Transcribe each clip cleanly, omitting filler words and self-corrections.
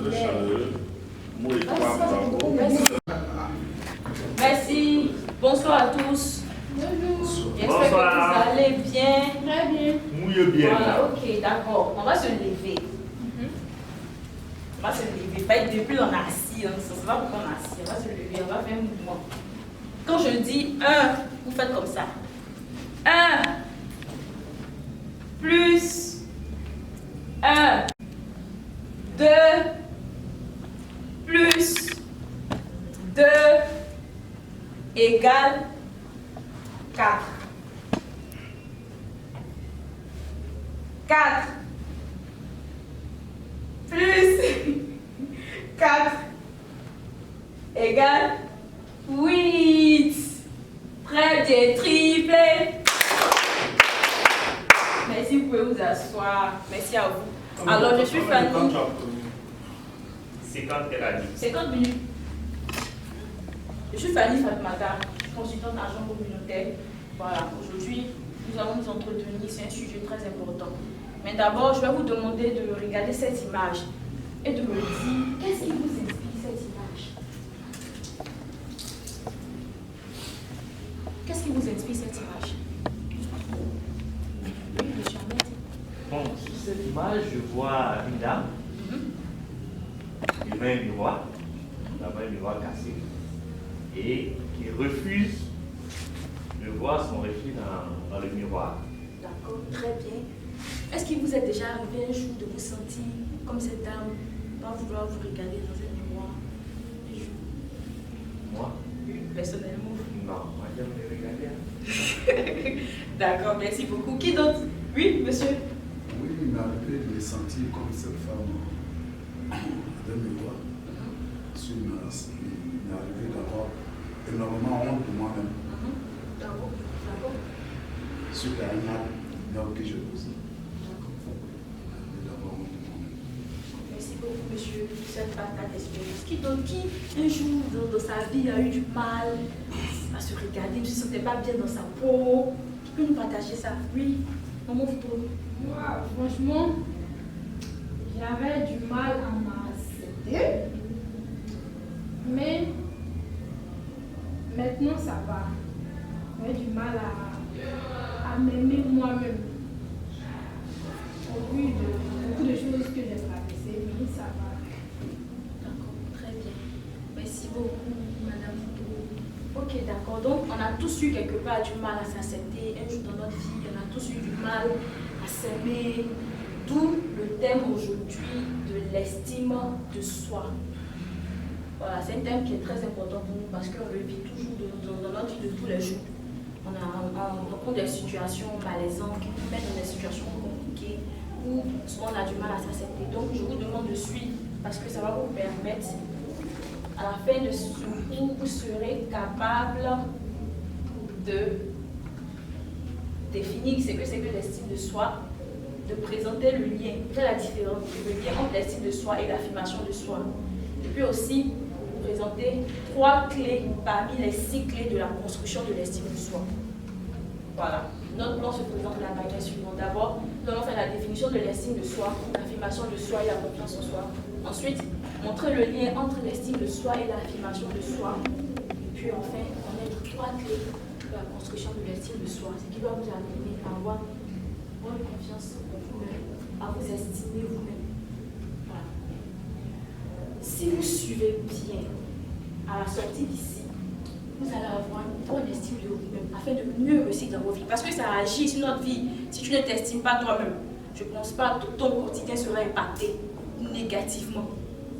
très chaleureux. Moi et toi, bravo. Merci. Bonsoir à tous. Bonjour. J'espère que vous allez bien. Très bien. Mouille bien. Voilà, ok, d'accord. On va se lever. On va se lever. Pas être depuis on est assis. Ça se va pour qu'on est assis. On va se lever. On va faire un mouvement. Quand je dis 1, vous faites comme ça. 1 plus 1 2 plus 2 égale 4. 4 plus 4 égale 8. Très bien, triplé. Merci, vous pouvez vous asseoir. Merci à vous. Alors, je suis Fanny. 50 elle a dit. 50 minutes. Je suis Fanny Fatmata, consultante agent communautaire. Voilà, aujourd'hui, nous allons nous entretenir. C'est un sujet très important. Mais d'abord, je vais vous demander de regarder cette image et de me dire qu'est-ce qui vous inspire cette image. Qu'est-ce qui vous inspire cette image? Oui, monsieur Ahmed. Bon, sur cette image, je vois une dame. Il met un miroir. D'abord, un miroir cassé. Et qui refuse de voir son reflet dans le miroir. D'accord, très bien. Est-ce qu'il vous est déjà arrivé un jour de vous sentir comme cette dame, pas vouloir vous regarder dans un miroir un jour? Moi? Oui, personnellement. Non, moi j'aime les regarder. D'accord, merci beaucoup. Qui d'autre? Oui, monsieur? Oui, il m'est arrivé de me sentir comme cette femme d'un miroir. Sur une race. Il m'est arrivé d'avoir énormément honte de moi-même. D'accord, d'accord. Suite à un acte que je posais. Merci beaucoup, monsieur, pour cette partage d'expérience. Qui d'autre, qui un jour dans sa vie a eu du mal à se regarder, ne se sentait pas bien dans sa peau? Qui peut nous partager ça? Oui, maman vous trouve. Moi, franchement, j'avais du mal à m'accepter. Mais maintenant, ça va. J'avais du mal à m'aimer moi-même. Au vu de beaucoup de choses que j'ai traversées, mais ça va. D'accord, très bien. Merci beaucoup, madame Foudou. Ok, d'accord. Donc, on a tous eu quelque part du mal à s'accepter. Un jour dans notre vie, on a tous eu du mal à s'aimer. D'où le thème aujourd'hui de l'estime de soi. Voilà, c'est un thème qui est très important pour nous parce qu'on le vit toujours dans notre vie de tous les jours. On rencontre des situations malaisantes qui nous mettent dans des situations compliquées où on a du mal à s'accepter. Donc, je vous demande de suivre parce que ça va vous permettre, à la fin de ce cours, vous serez capable de définir ce que c'est que l'estime de soi, de présenter le lien, la différence, le lien entre l'estime de soi et l'affirmation de soi. Et puis aussi, vous présenter 3 clés parmi les 6 clés de la construction de l'estime de soi. Voilà. Notre plan se présente de la manière suivante. D'abord, nous allons faire la définition de l'estime de soi, l'affirmation de soi et la confiance en soi. Ensuite, montrer le lien entre l'estime de soi et l'affirmation de soi. Et puis enfin, connaître 3 clés de la construction de l'estime de soi, ce qui va vous amener à avoir bonne confiance en vous-même, à vous estimer vous-même. Voilà. Si vous suivez bien à la sortie d'ici, vous allez avoir une bonne estime de vous-même afin de mieux réussir dans vos vies. Parce que ça agit sur notre vie. Si tu ne t'estimes pas toi-même, je ne pense pas que ton quotidien sera impacté négativement.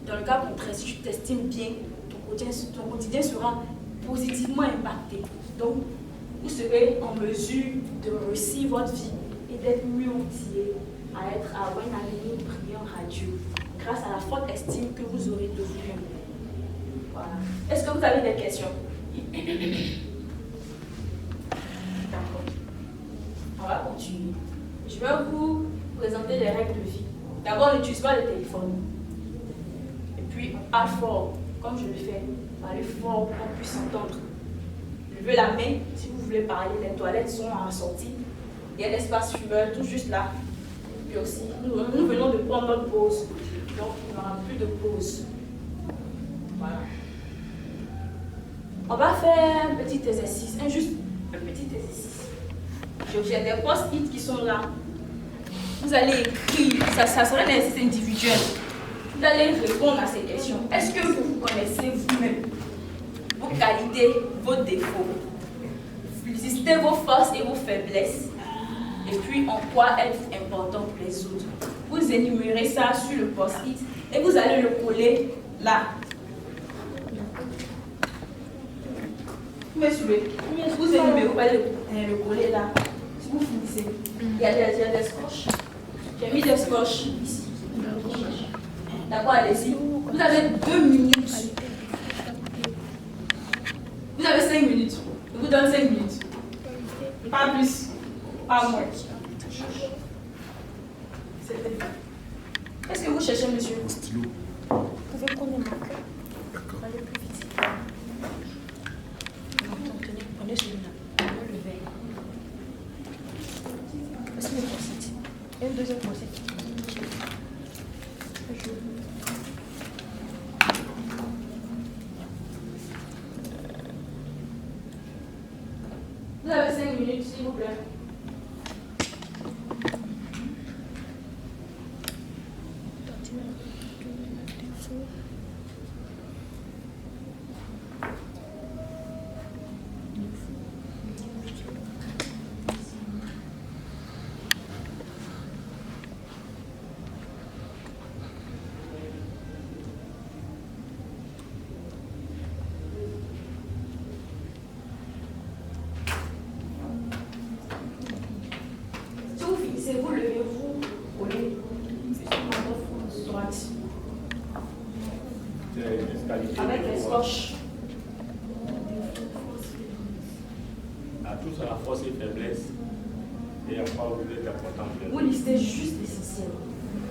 Dans le cas contraire, si tu t'estimes bien, ton quotidien sera positivement impacté. Donc, vous serez en mesure de réussir votre vie et d'être mieux outillé à avoir un avenir brillant, radieux, grâce à la forte estime que vous aurez de vous-même. Voilà. Est-ce que vous avez des questions? D'accord. On va continuer. Je vais vous présenter les règles de vie. D'abord, n'utilise pas le téléphone. Et puis, on parle fort, comme je le fais. Parlez fort pour qu'on puisse s'entendre. Levez la main si vous voulez parler. Les toilettes sont à la sortie. Il y a l'espace fumeur tout juste là. Puis aussi, nous venons de prendre notre pause. Donc, il n'y aura plus de pause. Voilà. On va faire un petit exercice, juste un petit exercice. J'ai des post-it qui sont là. Vous allez écrire, ça sera un exercice individuel. Vous allez répondre à ces questions. Est-ce que vous vous connaissez vous-même, vos qualités, vos défauts? Listez vos forces et vos faiblesses. Et puis, en quoi êtes-vous important pour les autres? Vous énumérez ça sur le post-it et vous allez le coller là. Vous me suivez? Vous énumérez, vous allez le coller là. Si vous finissez, il y a des scotch. J'ai mis des scotch ici. D'accord, allez-y. Vous avez 2 minutes. Vous avez 5 minutes. Je vous donne 5 minutes. Pas plus, pas moins. Qu'est-ce que vous cherchez, monsieur? Un stylo. Vous pouvez prendre le marqueur. D'accord. Allez plus vite. Prenez celui-là. Prenez le verre. Est-ce que vous pensez? Et une deuxième posée. Vous avez 5 minutes, s'il vous plaît. Si vous finissez, vous levez-vous, collez à votre droite. Avec les scotch. À tous à la force et faiblesse. Et à quoi vous êtes important pour les Vous autres. listez juste l'essentiel.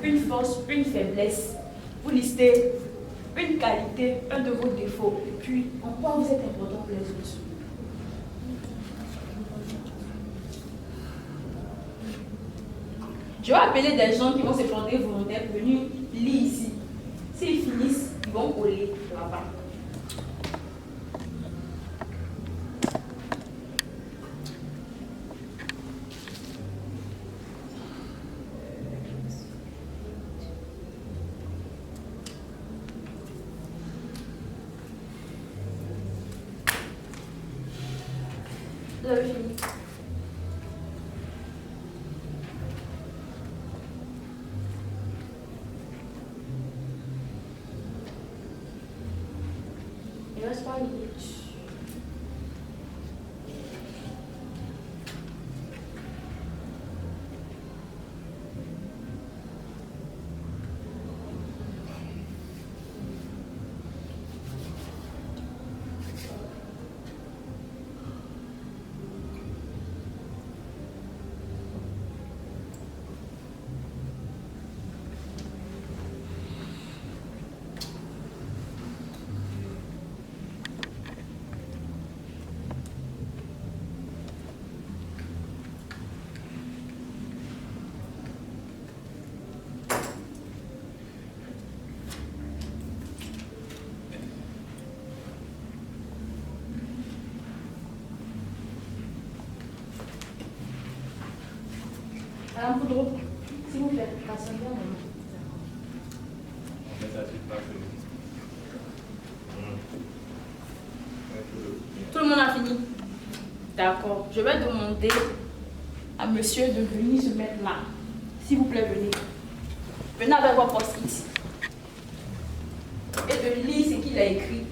Une force, une faiblesse. Vous listez une qualité, un de vos défauts. Et puis, en quoi vous êtes important pour les autres. Je vais appeler des gens qui vont se porter volontaires pour venir lire ici. S'ils finissent, ils vont coller là-bas. Vous avez fini. Il reste pas une minute. Madame Poudreau, s'il vous plaît, patientez un moment. Mais ça suffit pas que- Tout le monde a fini? D'accord. Je vais demander à monsieur de venir se mettre là. S'il vous plaît, venez. Venez avec vos post-it. Et de lire ce qu'il a écrit.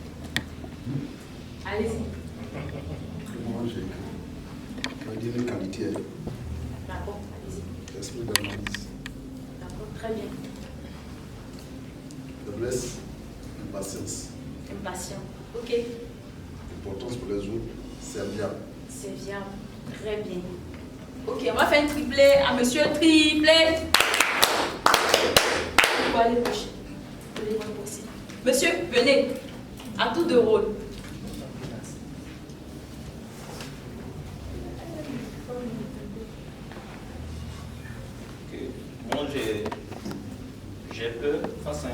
Allez-y. Moi, j'ai écrit. Je vais dire les qualités. D'accord, allez-y. Esprit d'analyse. D'accord, très bien. Faiblesse, impatience. Impatient. Ok. Importance pour les autres, serviable. C'est viable. Très bien. Ok, on va faire un triplé à monsieur triplé. Vous allez le prochain. Venez voir aussi. Monsieur, venez. À tour de rôle. Ok. Moi, j'ai peur face à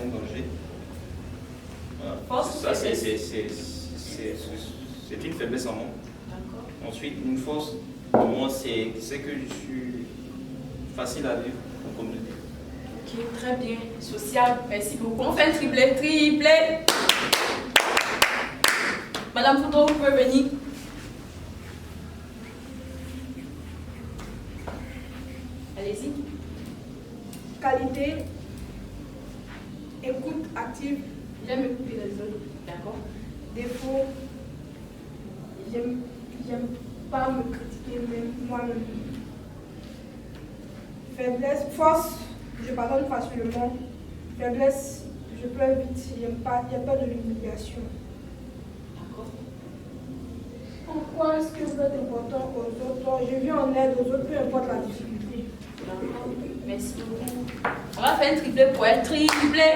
c'est une faiblesse en moi. D'accord. Ensuite, une force en moi, c'est que je suis facile à vivre en communauté. Ok, très bien. Social, merci beaucoup. On fait un triplé. Triplé. Madame Foudreau, vous pouvez venir. Allez-y. Qualité, écoute active, j'aime écouter les autres. D'accord. Défaut, j'aime pas me critiquer même moi-même. Faiblesse, force, je pardonne facilement. Faiblesse, je pleure vite, il n'y a pas de l'humiliation. D'accord. Pourquoi est-ce que vous êtes important aux autres? Je viens en aide aux autres, peu importe la difficulté. D'accord. Merci beaucoup. On va faire un triplé pour elle. Triplé.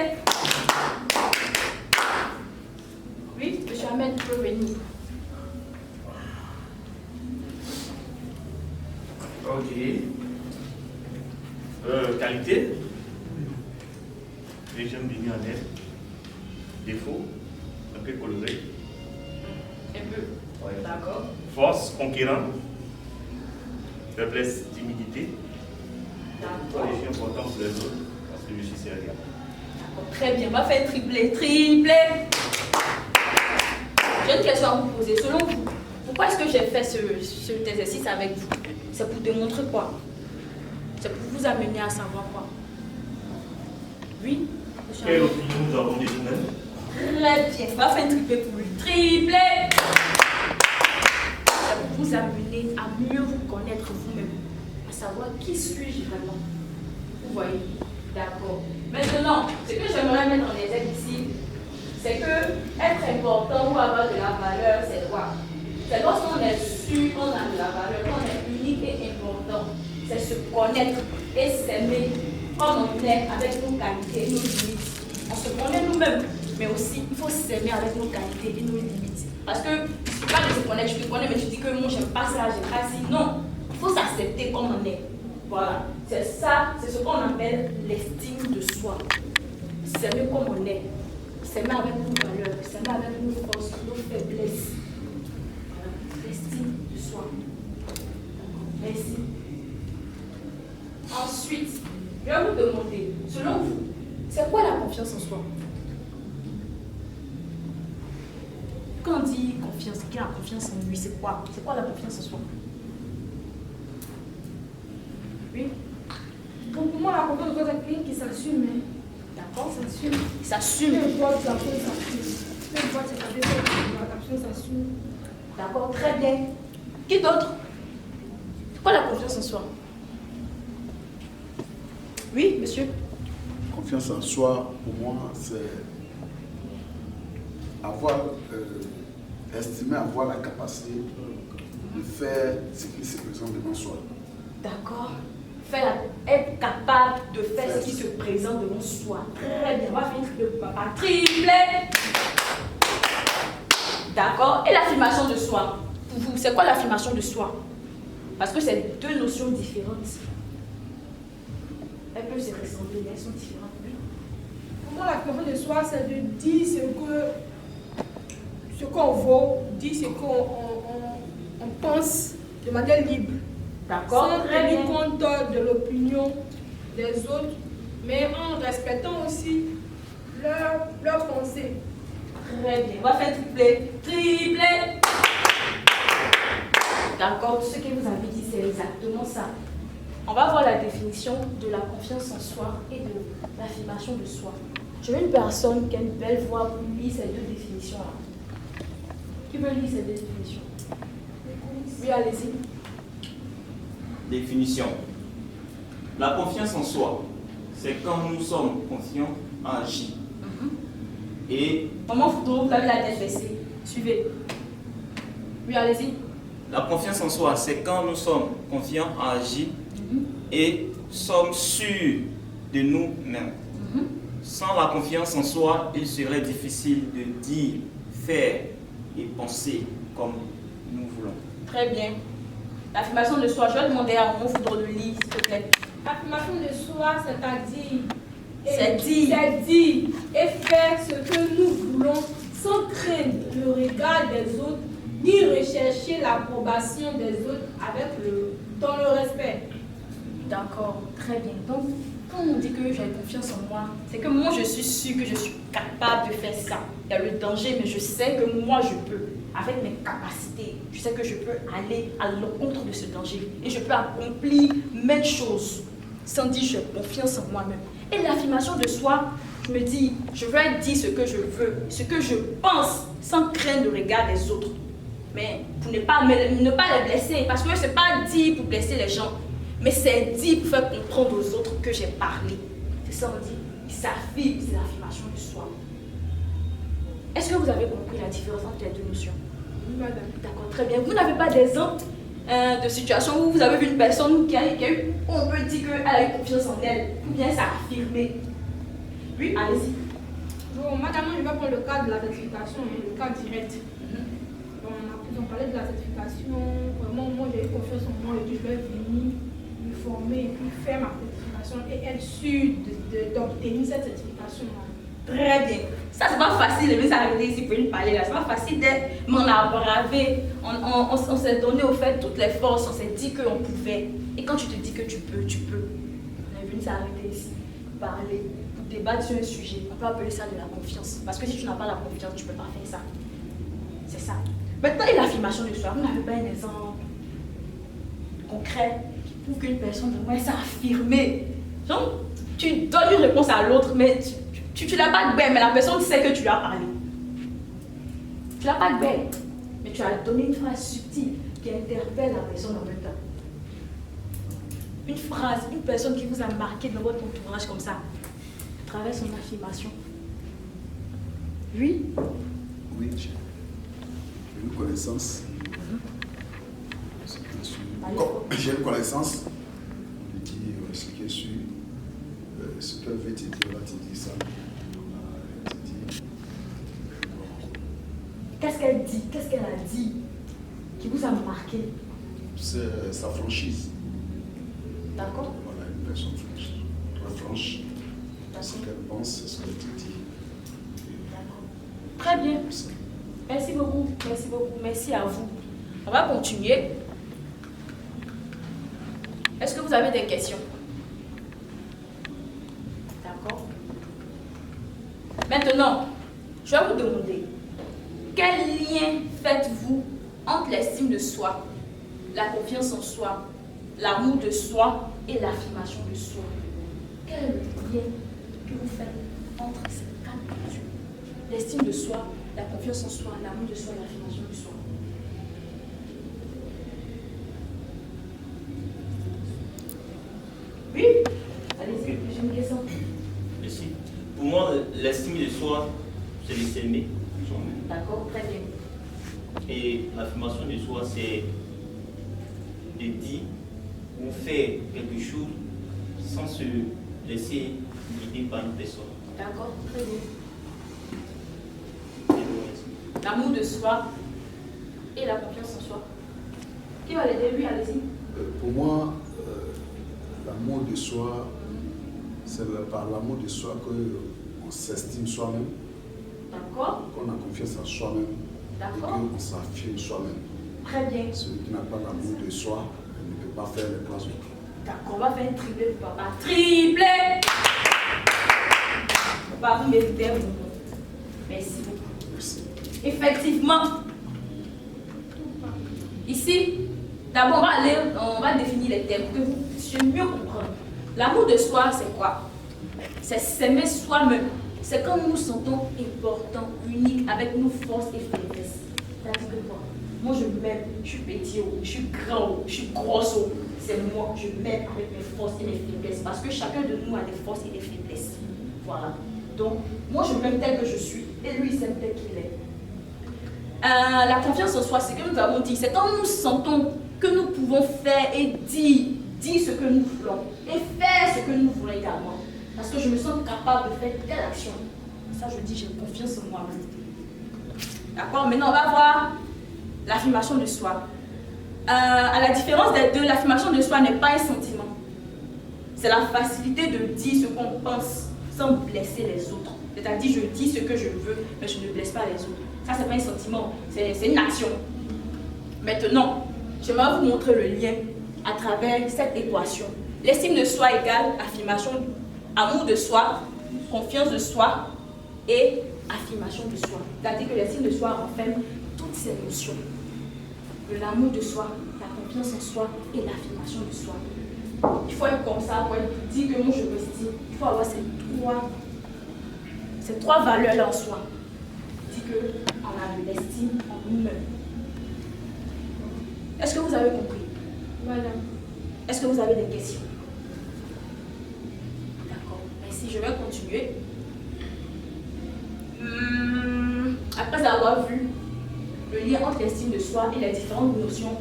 Oui, monsieur Ahmed, tu peux venir. Ok. Qualité. Et j'aime venir en aide. Défaut, un peu coloré. Un peu. Ouais. D'accord. Force, conquérant. Faiblesse, timidité. D'accord. Je suis important pour les autres parce que je suis sérieux. D'accord. Très bien. On va faire un triplé. Triplé. J'ai une question à vous poser. Selon vous, pourquoi est-ce que j'ai fait cet exercice avec vous? C'est pour démontrer quoi? C'est pour vous amener à savoir quoi? Oui, monsieur Quelle Ahmed. opinion nous avons de nous-mêmes? Très bien. On va faire un triplé pour lui. Triplé. C'est pour vous amener à mieux vous connaître vous-même. À savoir qui suis-je vraiment. Vous voyez? D'accord. Maintenant, ce que j'aimerais mettre en exergue ici, c'est que être important ou avoir de la valeur, c'est quoi? C'est lorsqu'on est sûr qu'on a de la valeur, qu'on est unique et important. C'est se connaître et s'aimer comme on est avec nos qualités et nos limites. On se connaît nous-mêmes, mais aussi il faut s'aimer avec nos qualités et nos limites. Parce que c'est pas de se connaître, je te connais, mais tu dis que moi j'aime pas ça, j'aime pas ci. Non, il faut s'accepter comme on est. Voilà, c'est ça, c'est ce qu'on appelle l'estime de soi. S'aimer comme on est, s'aimer avec nos valeurs, s'aimer avec nos forces, nos faiblesses. Voilà, l'estime de soi. Merci. Ensuite, je vais vous demander, selon vous, c'est quoi la confiance en soi? Quand on dit confiance, qui a confiance en lui, c'est quoi? C'est quoi la confiance en soi? Oui? Pour moi, la confiance doit être quelqu'un qui s'assume. D'accord? S'assume. Il s'assume. Peu importe la personne s'assume. Peu importe cette personne, la personne s'assume. D'accord, très bien. Qui d'autre? C'est quoi la confiance en soi? Oui, monsieur? Confiance en soi, pour moi, c'est estimer avoir la capacité de faire ce qui se présente devant soi. D'accord. Être capable de faire ce qui se présente devant soi. Très bien. On va finir de papa. Triplé. D'accord. Et l'affirmation de soi. Pour vous, c'est quoi l'affirmation de soi? Parce que c'est deux notions différentes. Elles peuvent se ressembler, mais elles sont différentes. Oui. Pour moi, la confiance de soi, c'est de dire ce qu'on vaut, dire ce qu'on pense de manière libre. D'accord. Sans Très tenir bien. compte de l'opinion des autres, mais en respectant aussi leurs pensées. Très bien. On va faire triplé. Triplé. D'accord. Tout ce que vous avez dit, c'est exactement ça. On va voir la définition de la confiance en soi et de l'affirmation de soi. Je veux une personne qui a une belle voix pour lire ces deux définitions-là. Qui veut lire ces deux définitions? Oui, allez-y. Définition. La confiance en soi, c'est quand nous sommes confiants en agir. Et Maman Foudreau, vous avez la tête baissée. Suivez. Oui, allez-y. la confiance en soi, c'est quand nous sommes confiants en agir et sommes sûrs de nous-mêmes. Sans la confiance en soi, il serait difficile de dire, faire et penser comme nous voulons. Très bien. L'affirmation de soi, je vais demander à Maman Foudreau de lire, s'il te plaît. L'affirmation de soi, c'est-à-dire C'est dire. et faire ce que nous voulons sans crainte regard des autres, ni rechercher l'approbation des autres dans le respect. D'accord, très bien. Donc, quand on dit que j'ai confiance en moi, c'est que moi je suis sûre que je suis capable de faire ça. Il y a le danger, mais je sais que moi je peux. Avec mes capacités, je sais que je peux aller à l'encontre de ce danger. Et je peux accomplir même chose. Sans dire j'ai confiance en moi-même. Et l'affirmation de soi, je me dis, je veux dire ce que je veux, ce que je pense, sans craindre le regard des autres. Mais pour ne pas les blesser, parce que ce n'est pas dit pour blesser les gens, mais c'est dit pour faire comprendre aux autres que j'ai parlé. C'est ça on dit, il s'affirme, c'est l'affirmation de soi. Est-ce que vous avez compris la différence entre les deux notions? Oui, madame. D'accord, très bien. Vous n'avez pas d'exemple de situation où vous avez vu une personne qui a eu, on peut dire qu'elle a eu confiance en elle, ou bien ça a affirmé. Oui, allez-y. Bon, madame, je vais prendre le cas de la certification, le cas direct. Bon, on a parlé de la certification. Vraiment, moi, j'ai eu confiance en moi et puis je vais venir me former et puis faire ma certification et être sûre d'obtenir cette certification. Très bien. Ça, c'est pas facile, mais ça arrive ici pour nous parler là. C'est pas facile d'être m'en bravé. On s'est donné au fait toutes les forces, on s'est dit qu'on pouvait. Et quand tu te dis que tu peux, tu peux. On est venu s'arrêter ici, pour parler, pour débattre sur un sujet. On peut appeler ça de la confiance. Parce que si tu n'as pas la confiance, tu ne peux pas faire ça. C'est ça. Maintenant, et l'affirmation de soi, vous n'avez pas un exemple concret qui prouve qu'une personne vraiment s'est affirmée. Genre, tu donnes une réponse à l'autre, mais tu l'as pas de bête, mais la personne sait que tu lui as parlé. Tu l'as pas de bête, mais tu as donné une phrase subtile qui interpelle la personne en même temps. Une phrase, une personne qui vous a marqué dans votre entourage comme ça, à travers son affirmation. Oui? Oui, j'ai une connaissance. J'ai une connaissance. On lui dit ce qui est sûr. Ce qu'elle veut te dire, elle va te dire ça. Elle te dit. Qu'est-ce qu'elle dit? Qu'est-ce qu'elle a dit qui vous a marqué? C'est sa franchise. D'accord? Voilà, une personne franche. Très franche. Ce qu'elle pense, c'est ce qu'elle te dit. D'accord. Très bien. Merci beaucoup. Merci beaucoup. Merci à vous. On va continuer. Est-ce que vous avez des questions? D'accord. Maintenant, je vais vous demander, quel lien faites-vous entre l'estime de soi, la confiance en soi, l'amour de soi et l'affirmation de soi? Quel est le lien que vous faites entre ces quatre notions? L'estime de soi, la confiance en soi, l'amour de soi et l'affirmation de soi. Oui? Allez-y, j'ai une question. Merci. Pour moi, l'estime de soi, c'est de s'aimer soi-même. D'accord, très bien. Et l'affirmation de soi, c'est de dire ou faire quelque chose sans se laisser guider par une personne. D'accord, très bien. Et je vous remercie. L'amour de soi et la confiance en soi. Qui va l'aider? Oui, allez-y. Pour moi, l'amour de soi, c'est par l'amour de soi qu'on s'estime soi-même, D'accord, qu'on a confiance en soi-même et d'accord. qu'on s'affirme soi-même. Très bien. Celui qui n'a pas l'amour de soi ne peut pas faire les plans autres. D'accord, on va faire un triplé pour papa. Triplé! Papa, vous méritez un bonbon. Merci beaucoup. Merci. Effectivement, ici, d'abord on va définir les termes pour que vous puissiez mieux comprendre. L'amour de soi, c'est quoi? C'est s'aimer soi-même. C'est quand nous nous sentons importants, uniques, avec nos forces et faiblesses. C'est-à-dire que quoi? Moi, je m'aime, je suis petit, je suis grand, je suis grosse. C'est moi, je m'aime avec mes forces et mes faiblesses. Parce que chacun de nous a des forces et des faiblesses. Voilà. Donc, moi, je m'aime tel que je suis. Et lui, il s'aime tel qu'il est. La confiance en soi, c'est que nous avons dit, c'est quand nous nous sentons que nous pouvons faire et dire ce que nous voulons et faire ce que nous voulons également. Parce que je me sens capable de faire telle action. Ça, je dis, j'ai confiance en moi-même. D'accord? Maintenant, on va voir l'affirmation de soi. À la différence des deux, l'affirmation de soi n'est pas un sentiment. C'est la facilité de dire ce qu'on pense sans blesser les autres. C'est-à-dire, je dis ce que je veux, mais je ne blesse pas les autres. Ça, c'est pas un sentiment, c'est une action. Maintenant, je vais vous montrer le lien à travers cette équation. L'estime de soi égale affirmation, amour de soi, confiance de soi et affirmation de soi. C'est-à-dire que l'estime de soi renferme toutes ces notions. L'amour de soi, la confiance en soi et l'affirmation de soi. Il faut être comme ça pour dire que moi je m'estime. Il faut avoir ces trois valeurs-là en soi. Dire qu'on a de l'estime en nous-mêmes. Est-ce que vous avez compris? Voilà. Est-ce que vous avez des questions? D'accord. Merci, je vais continuer. Après avoir vu le lien entre l'estime de soi et les différentes notions,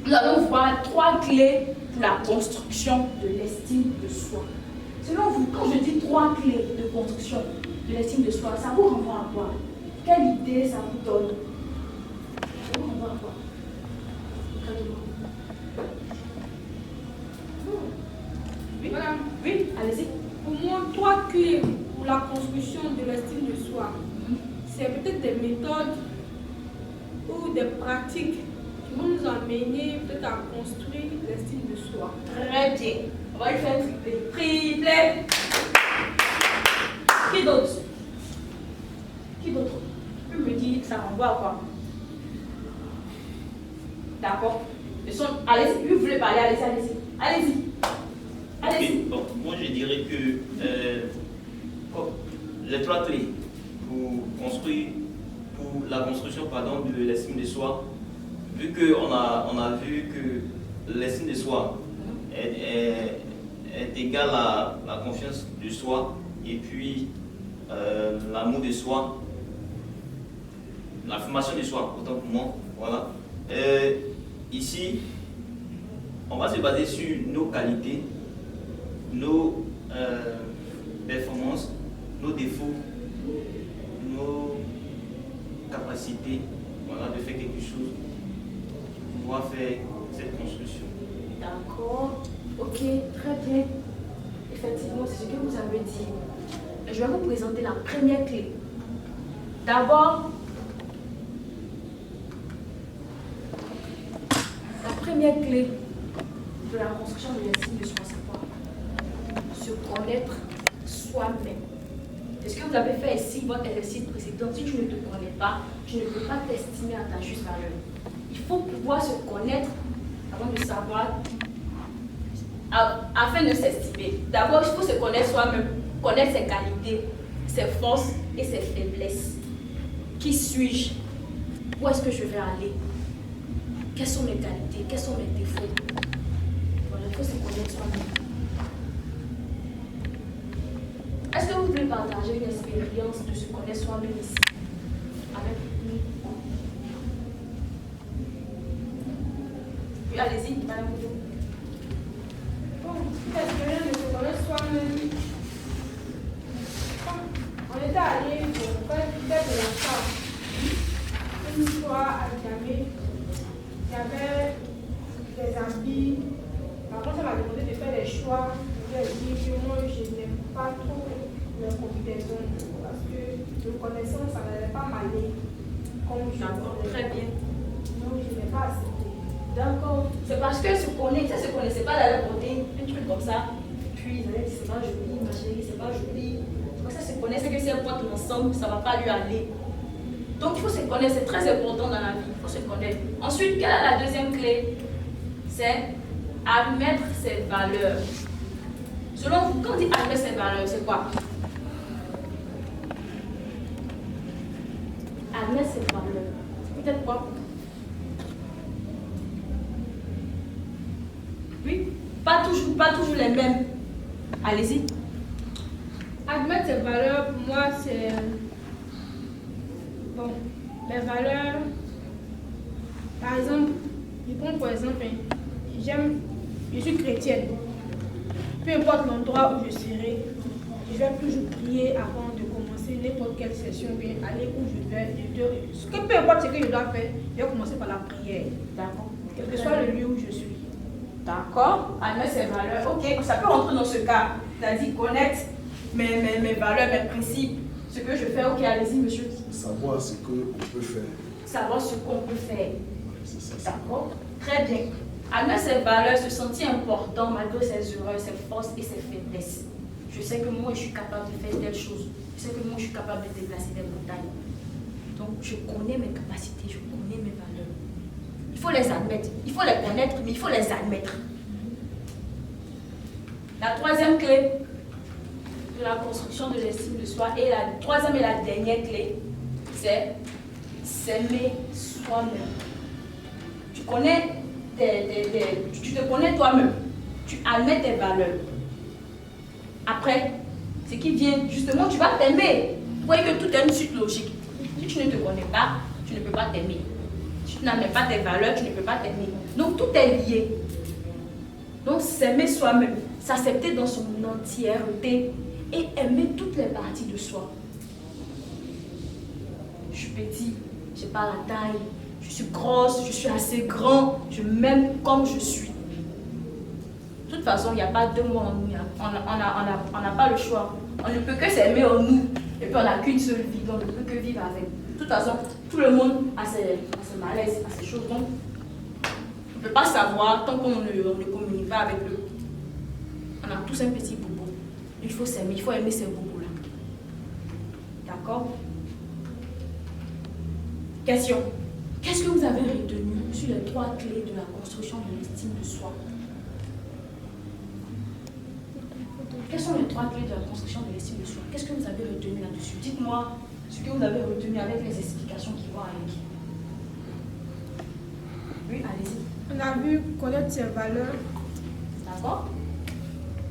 nous allons voir 3 clés pour la construction de l'estime de soi. Selon vous, quand je dis 3 clés de construction de l'estime de soi, ça vous renvoie à quoi? Quelle idée ça vous donne? Ça vous renvoie à quoi? Oui, Voilà. oui, allez-y. Pour moi, 3 clés pour la construction de l'estime de soi, c'est peut-être des méthodes ou des pratiques qui vont nous amener peut-être à construire l'estime de soi. Très bien. On va lui faire tripler. Tripler. Qui d'autre? Qui d'autre? Tu me dis que ça renvoie à quoi? D'accord. Allez-y, vous voulez parler, allez-y, allez-y. Allez-y. Allez-y. Bon, moi je dirais que les 3 clés pour la construction de l'estime de soi, vu qu'on a vu que l'estime de soi est égale à la confiance de soi et puis l'amour de soi, l'affirmation de soi, autant pour moi, voilà. Ici, on va se baser sur nos qualités, nos performances, nos défauts, nos capacités, voilà, de faire quelque chose pour pouvoir faire cette construction. D'accord. Ok, très bien. Effectivement, c'est ce que vous avez dit. Je vais vous présenter la première clé. D'abord, la première clé de la construction de l'estime de soi, c'est quoi? Se connaître soi-même. C'est ce que vous avez fait ici, votre exercice précédent. Si tu ne te connais pas, tu ne peux pas t'estimer à ta juste valeur. Il faut pouvoir se connaître avant de savoir, afin de s'estimer. D'abord, il faut se connaître soi-même, connaître ses qualités, ses forces et ses faiblesses. Qui suis-je? Où est-ce que je vais aller? Quelles sont mes qualités? Quels sont mes défauts? Voilà, il faut se connaître soi-même. Est-ce que vous voulez partager une expérience de se connaître soi-même ici avec nous? Oui, allez-y, madame. Bon, l'expérience de se connaître soi-même. On était allé pour faire de la femme. Une fois à Niamey, il y avait des habits. Par contre, ça m'a demandé de faire des choix. Je lui ai dit que moi, je n'aime pas trop les combinaisons parce que le connaissance, ça n'allait pas m'aller comme je voulais. Très bien. Donc, je n'ai pas accepté. D'accord. C'est parce qu'elle se connaît, ça se connaissait pas d'aller porter un truc comme ça. Puis ils allaient dire c'est pas joli, ma chérie, c'est pas joli. Quand ça se connaît, c'est que si elles portent ensemble, ça va pas lui aller. Donc il faut se connaître, c'est très important dans la vie, il faut se connaître. Ensuite, quelle est la deuxième clé? C'est admettre ses valeurs. Selon vous, quand on dit admettre ses valeurs, c'est quoi? Admettre ses valeurs. C'est peut-être quoi? Oui, pas toujours les mêmes. Allez-y. Admettre ses valeurs, pour moi, c'est... Bon, mes valeurs... Par exemple, je prends pour exemple, je suis chrétienne. Peu importe l'endroit où je serai, je vais toujours prier avant de commencer n'importe quelle session, bien aller où je vais. Peu importe ce que je dois faire, je vais commencer par la prière. D'accord. Quel que soit le lieu où je suis. D'accord. Admettre ses valeurs. Ok, ça peut rentrer dans ce cas. C'est-à-dire connaître mes valeurs, mes principes, ce que je fais. Ok, allez-y, monsieur. Savoir ce qu'on peut faire. Savoir ce qu'on peut faire. C'est ça. D'accord? Très bien. Admettre ses valeurs, se sentir important malgré ses erreurs, ses forces et ses faiblesses. Je sais que moi, je suis capable de faire telle chose. Je sais que moi, je suis capable de déplacer des montagnes. Donc, je connais mes capacités, je connais mes valeurs. Il faut les admettre. Il faut les connaître, mais il faut les admettre. La troisième clé de la construction de l'estime de soi, et la troisième et la dernière clé, c'est s'aimer soi-même. Tu te connais toi-même. Tu admets tes valeurs. Après, ce qui vient, justement, tu vas t'aimer. Vous voyez que tout est une suite logique. Si tu ne te connais pas, tu ne peux pas t'aimer. Si tu n'admets pas tes valeurs, tu ne peux pas t'aimer. Donc tout est lié. Donc s'aimer soi-même, s'accepter dans son entièreté et aimer toutes les parties de soi. Je suis petit, je n'ai pas la taille, je suis grosse, je suis assez grand, je m'aime comme je suis. De toute façon, il n'y a pas deux mots en nous, on n'a pas le choix. On ne peut que s'aimer en nous, et puis on n'a qu'une seule vie, donc on ne peut que vivre avec. De toute façon, tout le monde a ses malaises, a ses choses, donc on ne peut pas savoir tant qu'on ne communique pas avec eux. On a tous un petit bobo. Il faut s'aimer, il faut aimer ces bobos-là. D'accord? Question. Qu'est-ce que vous avez retenu sur les 3 clés de la construction de l'estime de soi? Quelles sont les 3 clés de la construction de l'estime de soi? Qu'est-ce que vous avez retenu là-dessus? Dites-moi ce que vous avez retenu avec les explications qui vont avec. Oui, allez-y. On a vu connaître ses valeurs. D'accord?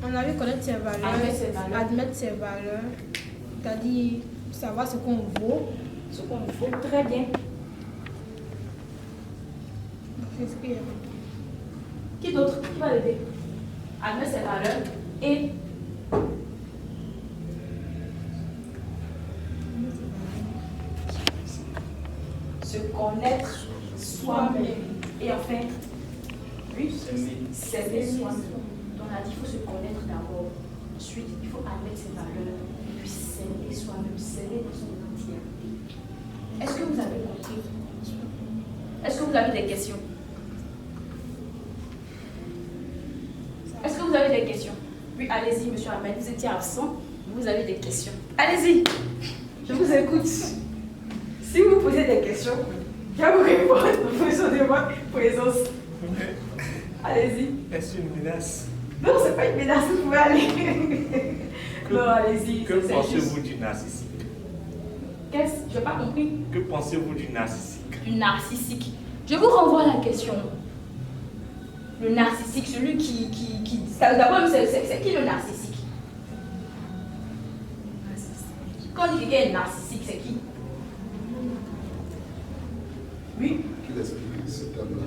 On a vu connaître ses valeurs. Admettre ses valeurs. C'est-à-dire savoir ce qu'on vaut. Ce qu'on vaut. Très bien. Qu'est-ce qu'il y a? Qui d'autre? Qui va l'aider? Admettre ses valeurs et se connaître soi-même. Et enfin, oui, s'aimer soi-même. Donc on a dit qu'il faut se connaître d'abord. Ensuite, il faut admettre ses valeurs. Et puis s'aimer soi-même, s'aimer dans son entièreté. Est-ce que vous avez compris? Est-ce que vous avez des questions? Est-ce que vous avez des questions? Oui, allez-y, monsieur Ahmed, vous étiez absent. Vous avez des questions. Allez-y, je vous écoute. Si vous posez des questions, je vais vous répondre en fonction de votre présence. Allez-y. Est-ce une menace? Non, c'est pas une menace, vous pouvez aller. Non, allez-y. Que pensez-vous du narcissique? Qu'est-ce? Je n'ai pas compris. Que pensez-vous du narcissique? Du narcissique. Je vous renvoie à la question. Le narcissique, celui qui d'abord, c'est qui le narcissique? Quand on dit quelqu'un est narcissique, c'est qui? Oui. Qui l'explique ce terme-là?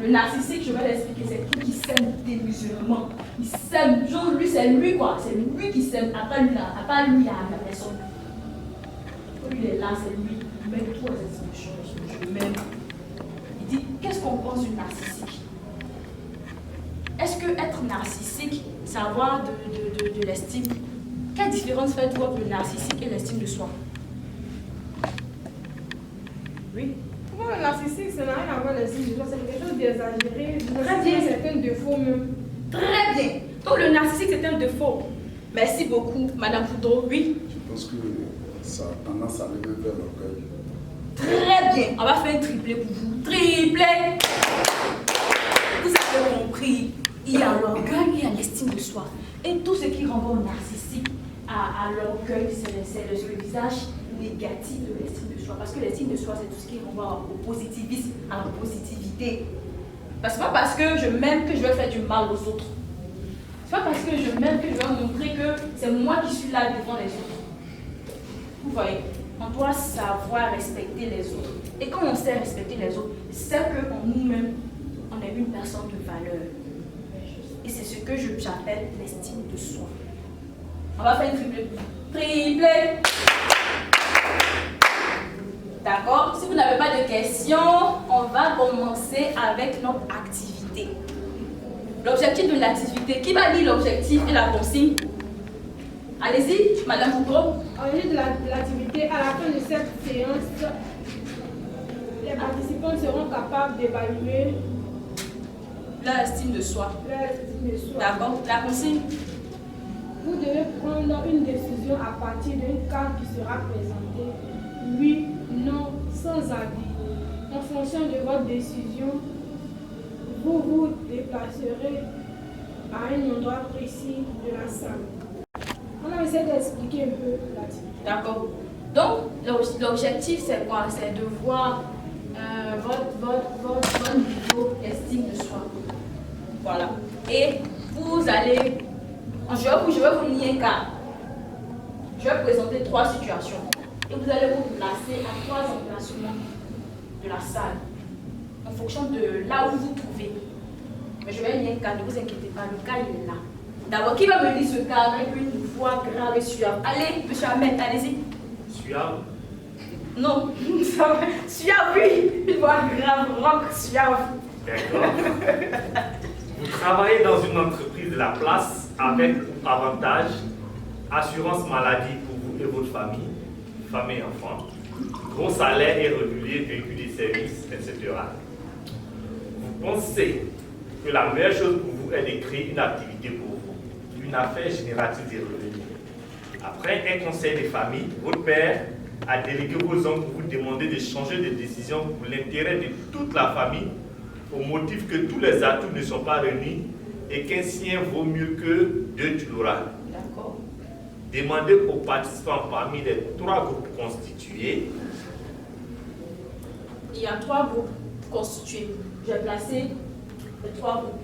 Le narcissique, je vais l'expliquer, c'est qui s'aime démesurément. Il s'aime, genre lui, c'est lui quoi, c'est lui qui s'aime. Après lui, il y a la personne. Lui, il est là, c'est lui. Mais toi, c'est une chose, je m'aime. Il dit, qu'est-ce qu'on pense du narcissique? Est-ce que être narcissique, c'est avoir de l'estime? Quelle différence faites-vous entre le narcissique et l'estime de soi? Oui. Pour moi, le narcissique, ça n'a rien à voir avec l'estime de soi, c'est quelque chose d'exagéré. Très bien. C'est un défaut même. Très bien. Donc le narcissique, c'est un défaut. Merci beaucoup, Madame Foudreau. Oui. Je pense que ça a tendance à lever vers l'orgueil. Très bien. On va faire un triplé pour vous. Triplé. Vous avez compris. Il y a l'orgueil, il y a l'estime de soi. Et tout ce qui renvoie au narcissique, à l'orgueil, c'est le visage négatif de l'estime de soi. Parce que l'estime de soi, c'est tout ce qui renvoie au positivisme, à la positivité. C'est pas parce que je m'aime que je vais faire du mal aux autres. C'est pas parce que je m'aime que je vais montrer que c'est moi qui suis là devant les autres. Vous voyez, on doit savoir respecter les autres. Et quand on sait respecter les autres, c'est qu'en nous-mêmes, on est une personne de valeur. Et c'est ce que j'appelle l'estime de soi. On va faire une triplé. Triplé. D'accord? Si vous n'avez pas de questions, on va commencer avec notre activité. l'objectif de l'activité. Qui va lire l'objectif et la consigne? Allez-y, Madame Foucault. L'objectif de l'activité, à la fin de cette séance, les participants seront capables d'évaluer leur estime de soi. D'accord. La consigne. Vous devez prendre une décision à partir d'une carte qui sera présentée. Oui, non, sans avis. En fonction de votre décision, vous vous déplacerez à un endroit précis de la salle. On a essayé d'expliquer un peu l'activité. D'accord. Donc, l'objectif, c'est quoi? C'est de voir votre niveau d'estime de soi. Voilà. Et vous allez... Je vais vous lire un cas. Je vais présenter 3 situations. Et vous allez vous placer à 3 emplacements de la salle. En fonction de là où vous vous trouvez. Mais je vais lire un cas, ne vous inquiétez pas, le cas il est là. D'abord, qui va me lire ce cas avec une voix grave et suave? Allez, monsieur Ahmed, allez-y. Suave? Non, suave, oui. Une voix grave, rock, suave. D'accord. Vous travaillez dans une entreprise de la place avec avantage, assurance maladie pour vous et votre famille, femme et enfants, gros salaire et régulier, véhicule des services, etc. Vous pensez que la meilleure chose pour vous est de créer une activité pour vous, une affaire génératrice de revenus. Après un conseil de famille, votre père a délégué vos oncles pour vous demander de changer de décision pour l'intérêt de toute la famille, au motif que tous les atouts ne sont pas réunis et qu'un sien vaut mieux que 2 tu l'auras. D'accord. Demandez aux participants parmi les 3 groupes constitués. Il y a 3 groupes constitués. Je vais placer les 3 groupes.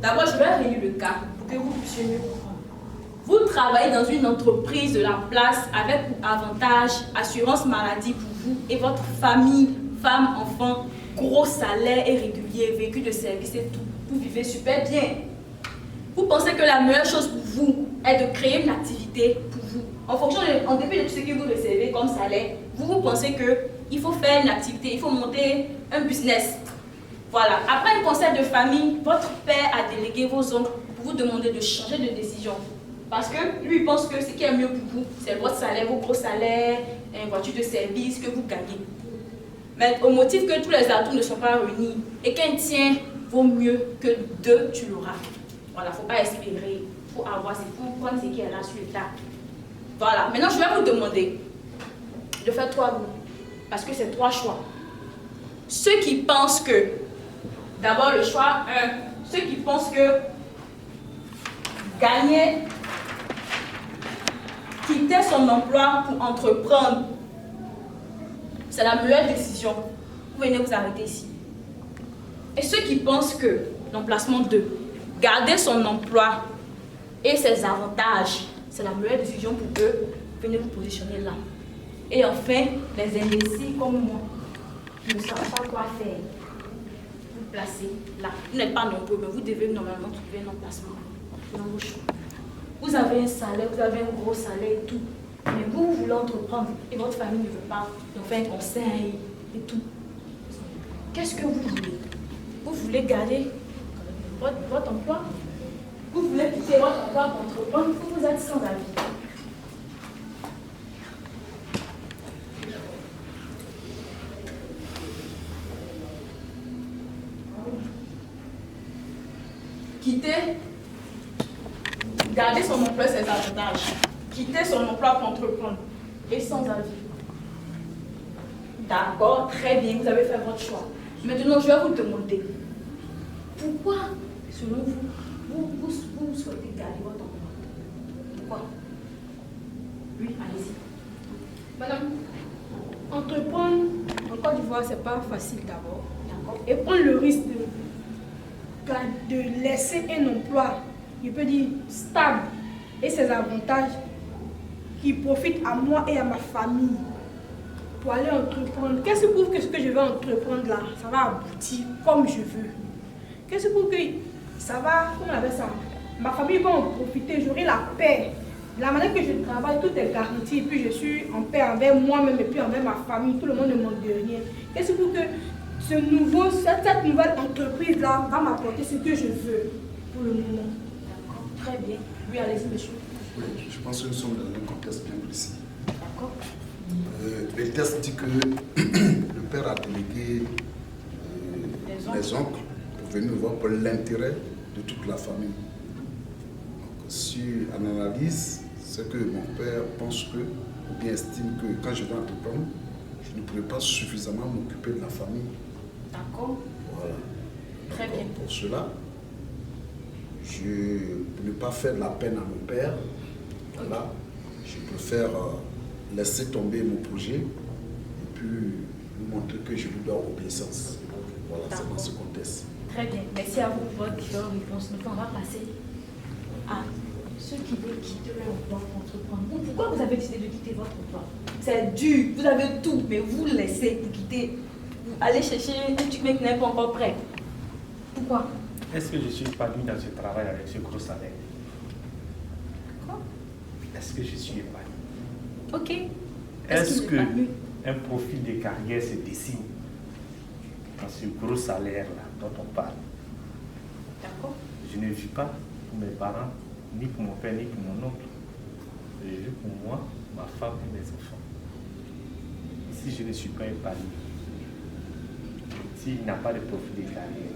D'abord, je vais relire le cas pour que vous puissiez mieux comprendre. Vous travaillez dans une entreprise de la place avec pour avantage assurance maladie pour vous et votre famille, femme, enfant, gros salaire et régulier, véhicule de service et tout. Vous vivez super bien. Vous pensez que la meilleure chose pour vous est de créer une activité pour vous. En dépit de tout ce que vous recevez comme salaire, vous pensez qu'il faut faire une activité, il faut monter un business. Voilà. Après un conseil de famille, votre père a délégué vos oncles pour vous demander de changer de décision. Parce que lui, il pense que ce qui est mieux pour vous, c'est votre salaire, vos gros salaires, une voiture de service que vous gagnez. Mais au motif que tous les atouts ne sont pas réunis et qu'un tien vaut mieux que 2, tu l'auras. Voilà, il ne faut pas espérer, il faut avoir, il faut prendre ce qui est là sur le tas. Voilà, maintenant je vais vous demander de faire 3 groupes, parce que c'est 3 choix. Ceux qui pensent que, d'abord le choix 1, ceux qui pensent que gagner, quitter son emploi pour entreprendre, c'est la meilleure décision. Vous venez vous arrêter ici. Et ceux qui pensent que, l'emplacement 2, garder son emploi et ses avantages, c'est la meilleure décision pour eux, venez vous positionner là. Et enfin, les indécis comme moi, qui ne savent pas quoi faire, vous placez là. Vous n'êtes pas nombreux, mais vous devez normalement trouver un emplacement dans vos choix. Vous avez un salaire, vous avez un gros salaire et tout. Mais vous voulez entreprendre et votre famille ne veut pas. Donc, fait un conseil et tout. Qu'est-ce que vous voulez? Vous voulez garder votre emploi? Vous voulez quitter votre emploi pour entreprendre? Vous êtes sans avis. Quitter, garder son emploi, ses avantages. Quitter son emploi pour entreprendre et sans avis. D'accord, très bien, vous avez fait votre choix. Maintenant, je vais vous demander, pourquoi, selon vous souhaitez garder votre emploi? Pourquoi? Oui, allez-y. Madame, entreprendre en Côte d'Ivoire, c'est pas facile d'abord. Et prendre le risque de laisser un emploi, je peux dire, stable et ses avantages qui profitent à moi et à ma famille pour aller entreprendre. Qu'est-ce qui prouve que ce que je vais entreprendre là, ça va aboutir comme je veux? Qu'est-ce qui prouve que ça va, comment on appelle ça? Ma famille va en profiter, j'aurai la paix. La manière que je travaille, tout est garanti, et puis je suis en paix envers moi-même et puis envers ma famille, tout le monde ne manque de rien. Qu'est-ce qui prouve que cette nouvelle entreprise-là va m'apporter ce que je veux pour le moment. D'accord. Très bien. Oui, allez-y, monsieur. Oui, je pense que nous sommes dans un contexte bien précis. D'accord. Le test dit que le père a délégué les oncles pour venir voir pour l'intérêt de toute la famille. Donc, si on analyse, c'est que mon père pense que, ou bien estime que quand je vais entreprendre, je ne pourrai pas suffisamment m'occuper de la famille. D'accord. Voilà. Très bien. Pour cela, pour ne pas faire de la peine à mon père, voilà, je préfère laisser tomber mon projet et puis lui montrer que je lui dois obéissance. Voilà, c'est dans ce contexte. Très bien. Merci à vous pour votre réponse. Maintenant, on va passer à ceux qui veulent quitter leur emploi pour entreprendre. Pourquoi vous avez décidé de quitter votre emploi? C'est dur, vous avez tout, mais vous laissez pour quitter. Vous allez chercher un truc qui n'est pas encore prêt. Pourquoi? Est-ce que je suis épanoui dans ce travail avec ce gros salaire? Quoi? Est-ce que je suis épanoui? Ok. Est-ce qu'il est épanoui? qu'un profil de carrière se dessine dans ce gros salaire-là dont on parle? D'accord. Je ne vis pas pour mes parents, ni pour mon père, ni pour mon oncle. Je vis pour moi, ma femme et mes enfants. Si je ne suis pas épanoui, s'il n'y a pas de profil de carrière,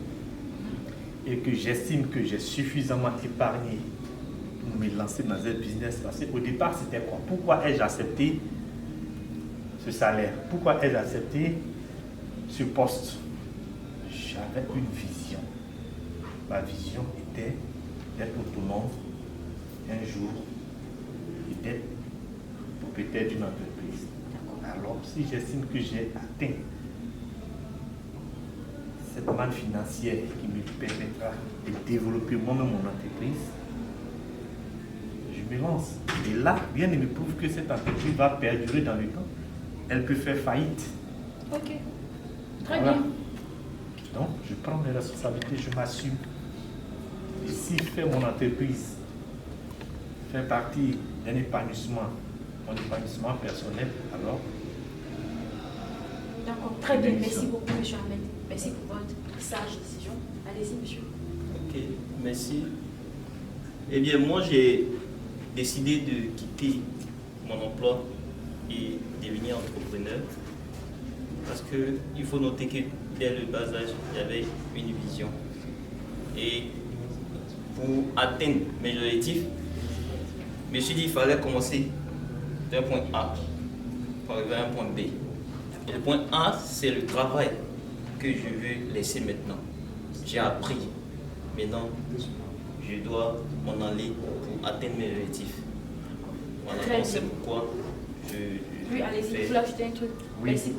et que j'estime que j'ai suffisamment épargné pour me lancer dans un business, parce qu'au départ, c'était quoi? Pourquoi ai-je accepté ce salaire? Pourquoi ai-je accepté ce poste? J'avais une vision. Ma vision était d'être autonome un jour et d'être propriétaire d'une entreprise. Alors, si j'estime que j'ai atteint cette manne financière qui me permettra de développer moi-même mon entreprise, je me lance. Et là, rien ne me prouve que cette entreprise va perdurer dans le temps. Elle peut faire faillite. Ok. Très Voilà. bien. Donc, je prends mes responsabilités, je m'assume. Et si faire mon entreprise fait partie d'un épanouissement, mon épanouissement personnel, alors... D'accord. Très bien. Merci beaucoup, monsieur Ahmed. Merci pour votre sage décision. Allez-y, monsieur. Ok, merci. Eh bien, moi, j'ai décidé de quitter mon emploi et devenir entrepreneur parce qu'il faut noter que dès le bas âge, j'avais une vision. Et pour atteindre mes objectifs, je me suis dit qu'il fallait commencer d'un point A pour arriver à un point B. Et le point A, c'est le travail que je veux laisser maintenant. J'ai appris. Maintenant, je dois m'en aller pour atteindre mes objectifs. Voilà, Très donc c'est bien. pourquoi Oui, allez-y, fais- vous voulez ajouter un truc? Oui. Merci.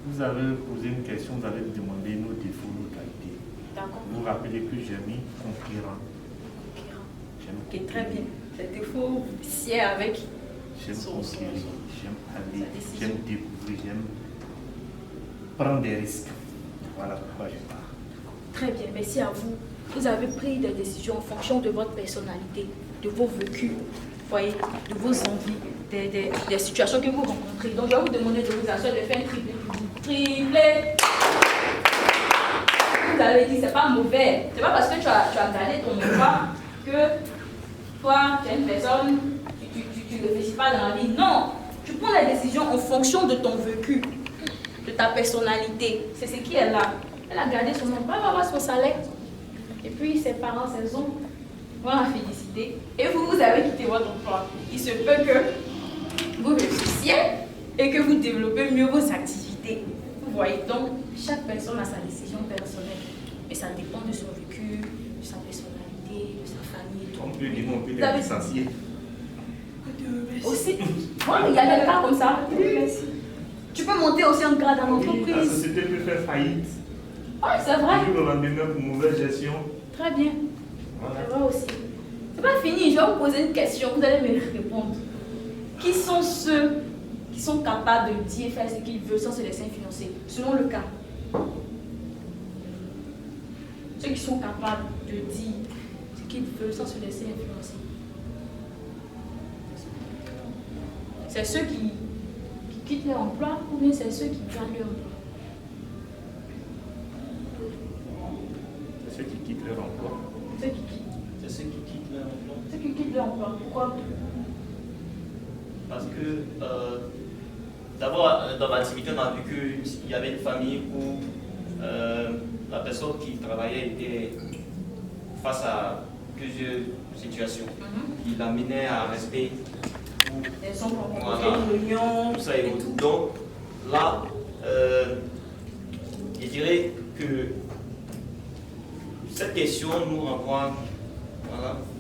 Vous avez posé une question, vous avez demandé nos défauts, nos qualités. D'accord. Vous vous rappelez que j'ai mis conquérant. J'aime Ok, très conquérir. bien. C'est défaut sied avec J'aime son- conquérir, j'aime aller, sa décision. j'aime découvrir, j'aime prendre des risques. Voilà pourquoi je pars. Très bien, merci à vous. Vous avez pris des décisions en fonction de votre personnalité, de vos vécus, voyez, de vos envies, des situations que vous rencontrez. Donc, je vais vous demander de vous asseoir, de faire un triplé pour vous. Triplé! Vous avez dit, c'est pas mauvais. C'est pas parce que tu as gardé ton emploi que toi, tu es une personne, tu ne réfléchis pas dans la vie. Non! Tu prends les décisions en fonction de ton vécu, de ta personnalité. C'est ce qui est là. Elle a gardé son emploi, elle va avoir son salaire. Et puis ses parents, ses oncles vont la féliciter. Et vous, vous avez quitté votre emploi. Il se peut que vous réussissiez et que vous développez mieux vos activités. Vous voyez, donc chaque personne a sa décision personnelle. Et ça dépend de son vécu, de sa personnalité, de sa famille. et tout. On peut dire qu'on peut Vous avez- les licencier. Aussi, voilà, il y a des cas comme ça. Tu peux monter aussi en grade en Oui, la entreprise. société peut faire faillite. Oui, c'est vrai. Du jour au lendemain pour mauvaise gestion. Très bien. Voilà. C'est vrai aussi. C'est pas fini, je vais vous poser une question, vous allez me répondre. Qui sont ceux qui sont capables de dire et faire ce qu'ils veulent sans se laisser influencer, selon le cas? Ceux qui sont capables de dire ce qu'ils veulent sans se laisser influencer. C'est ceux qui quittent leur emploi ou bien c'est ceux qui gardent leur emploi? leur emploi. Ceux qui quittent. C'est ceux qui quittent leur emploi. Ceux qui quittent leur emploi. Pourquoi? Parce que, d'abord, dans l'activité, on a vu qu'il y avait une famille où la personne qui travaillait était face à plusieurs situations qui l'amenaient à rester. Les hommes ont Voilà. rencontré une réunion. Tout ça est tout. Donc, là, je dirais que cette question nous renvoie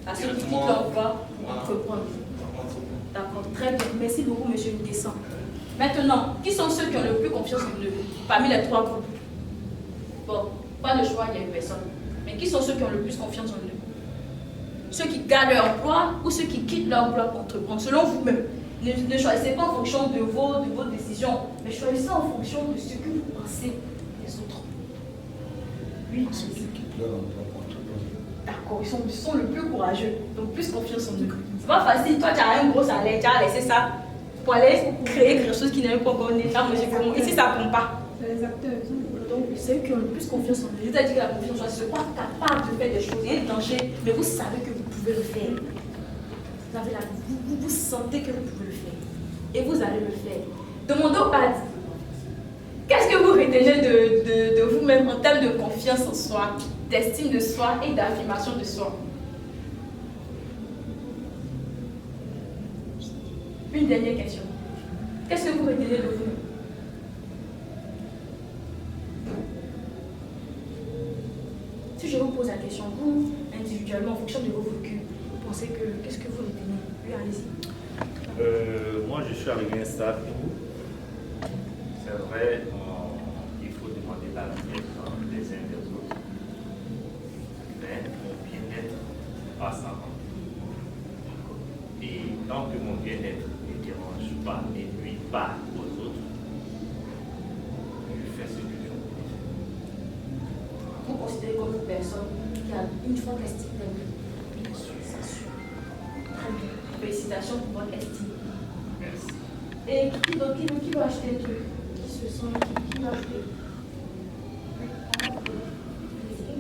À ceux qui quittent directement l'emploi, Voilà. entreprendre. D'accord, très bien. Merci beaucoup, monsieur Ndessan. Maintenant, qui sont ceux qui ont le plus confiance en eux parmi les trois groupes? Bon, pas le choix, il y a une personne. Mais qui sont ceux qui ont le plus confiance en eux? Ceux qui gardent leur emploi ou ceux qui quittent leur emploi pour entreprendre? Selon vous-même. Ne choisissez pas en fonction de vos décisions, mais choisissez en fonction de ce que vous pensez des autres. Oui, Ceux qui quittent leur emploi pour entreprendre. d'accord, ils sont le plus courageux, donc plus confiance en eux. C'est pas facile, toi tu as un gros salaire, tu as laissé ça pour aller créer quelque chose qui n'est même pas encore né. Ici ça ne prend pas. C'est les acteurs. Donc c'est eux qui ont le plus confiance en eux. Je t'ai dit que la confiance, c'est pas capable de faire des choses, il y a des dangers, mais vous savez que vous pouvez le faire. Vous sentez que vous pouvez le faire. Et vous allez le faire. Demandez au PAD. Qu'est-ce que vous retenez de vous-même en termes de confiance en soi, d'estime de soi et d'affirmation de soi? Une dernière question. Qu'est-ce que vous retenez de vous? Si je vous pose la question, vous, individuellement, en fonction de vos vécus, vous pensez que, qu'est-ce que vous retenez? Oui, allez-y. Moi, je suis arrivé à un stade où, c'est vrai, il faut demander l'avis des uns des autres. Mais mon bien-être passe avant. Et tant que mon bien-être ne dérange pas et nuit pas aux autres, je fais ce que je veux. Vous considérez comme une personne qui a une forte estime d'elle-même? Bien sûr. C'est sûr. Très bien. Félicitations pour votre estime. Merci. Et qui va acheter un truc? Qui se sent? Qui va acheter?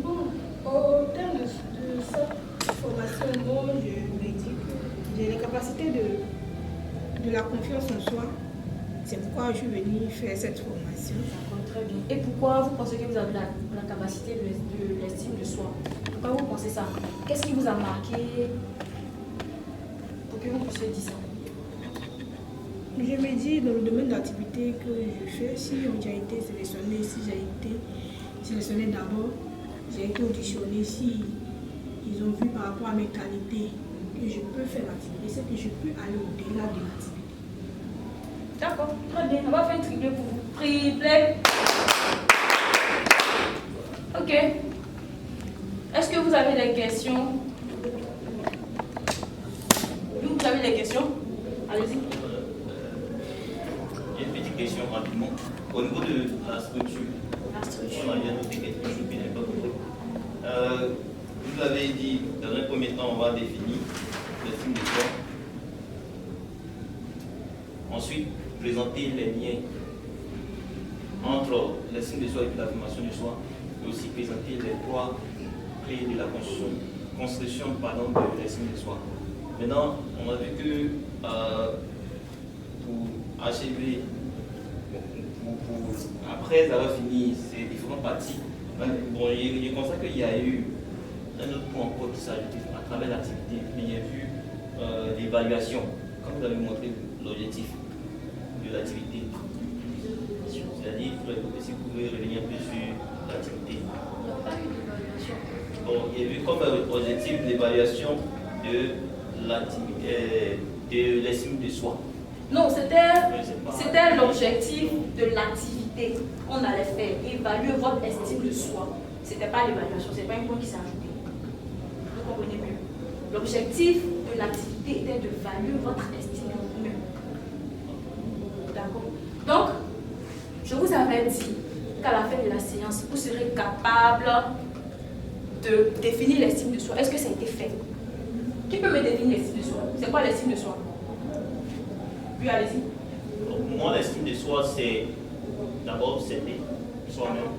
Bon, au terme de cette formation, moi, je me dis que j'ai les capacités de la confiance en soi. C'est pourquoi je suis venue faire cette formation. D'accord, très bien. Et pourquoi vous pensez que vous avez la capacité de l'estime de soi? Pourquoi vous pensez ça? Qu'est-ce qui vous a marqué pour que vous puissiez dire ça? Je me dis, dans le domaine d'activité que je fais, si on a été sélectionné, si j'ai été sélectionné d'abord, j'ai été auditionné, si ils ont vu par rapport à mes qualités que je peux faire l'activité, c'est que je peux aller au-delà de l'activité. D'accord, très bien. On va faire un triplé pour vous. Triplé. Ok. Est-ce que vous avez des questions? Vous avez des questions? Allez-y. J'ai une petite question rapidement. Au niveau de la structure, La structure. on a bien noté quelque chose que je n'ai pas compris. Vous avez dit, dans un premier temps, on va définir l'estime de soi. Ensuite, présenter les liens entre l'estime de soi et l'affirmation de soi, et aussi présenter les trois clés de la construction de l'estime de soi. Maintenant, on a vu que pour achever, après avoir fini ces différentes parties, bon, je constate qu'il y a eu un autre point encore qui s'ajoute à travers l'activité. Il y a vu l'évaluation, comme vous avez montré l'objectif de l'activité. C'est-à-dire, si vous pouvez revenir un peu sur l'activité. Il n'y a pas eu d'évaluation. Bon, il y a vu comme objectif l'évaluation de l'estime de soi. Non, c'était l'objectif de l'activité qu'on allait faire, évaluer votre estime de soi. Ce n'était pas l'évaluation, ce n'est pas un point qui s'est ajouté. Vous comprenez mieux. L'objectif de l'activité était de valuer votre estime de vous-même. D'accord. Donc, je vous avais dit qu'à la fin de la séance, vous serez capable de définir l'estime de soi. Est-ce que ça a été fait? Qui peut me définir l'estime de soi? C'est quoi l'estime de soi? Oui, allez-y. Moi, l'estime de soi, c'est d'abord s'aimer soi-même.